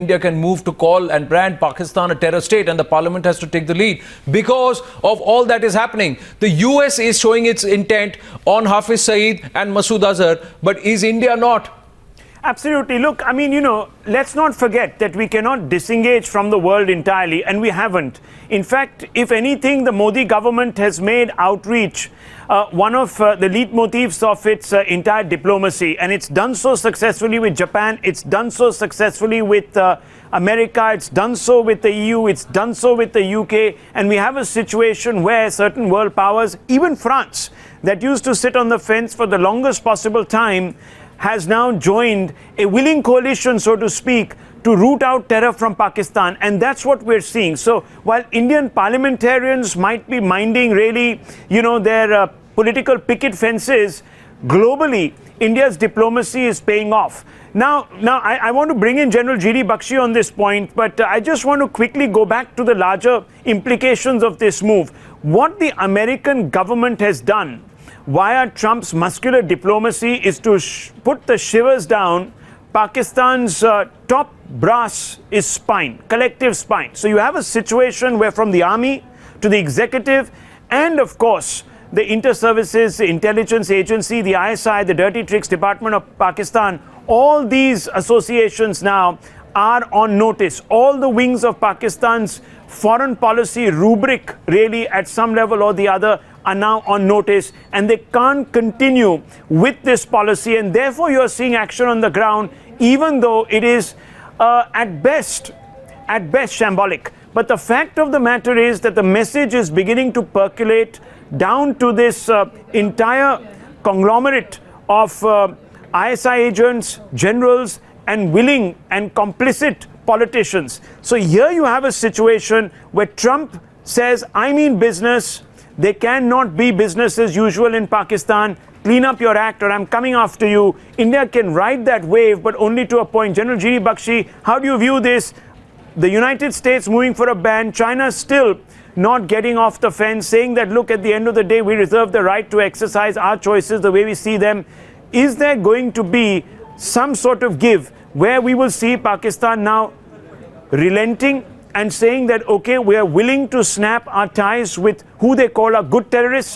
India can move to call and brand Pakistan a terror state, and the parliament has to take the lead because of all that is happening. The US is showing its intent on Hafiz Saeed and Masood Azhar, but is India not? Absolutely. Look, I mean, let's not forget that we cannot disengage from the world entirely, and we haven't. In fact, if anything, the Modi government has made outreach one of the leitmotifs of its entire diplomacy, and it's done so successfully with Japan, it's done so successfully with America, it's done so with the EU, it's done so with the UK, and we have a situation where certain world powers, even France, that used to sit on the fence for the longest possible time, has now joined a willing coalition, so to speak, to root out terror from Pakistan. And that's what we're seeing. So while Indian parliamentarians might be minding really, their political picket fences, globally, India's diplomacy is paying off. Now I want to bring in General G.D. Bakshi on this point, but I just want to quickly go back to the larger implications of this move. What the American government has done via Trump's muscular diplomacy is to put the shivers down Pakistan's top brass is spine, collective spine. So you have a situation where from the army to the executive and of course the inter-services, the intelligence agency, the ISI, the dirty tricks department of Pakistan, all these associations now are on notice. All the wings of Pakistan's foreign policy rubric really at some level or the other are now on notice, and they can't continue with this policy, and therefore you are seeing action on the ground, even though it is at best shambolic. But the fact of the matter is that the message is beginning to percolate down to this entire conglomerate of ISI agents, generals, and willing and complicit politicians. So here you have a situation where Trump says, I mean business. There cannot be business as usual in Pakistan. Clean up your act or I'm coming after you. India can ride that wave, but only to a point. General G.D. Bakshi, how do you view this? The United States moving for a ban, China still not getting off the fence, saying that, look, at the end of the day, we reserve the right to exercise our choices the way we see them. Is there going to be some sort of give where we will see Pakistan now relenting and saying that, okay, we are willing to snap our ties with who they call a good terrorists?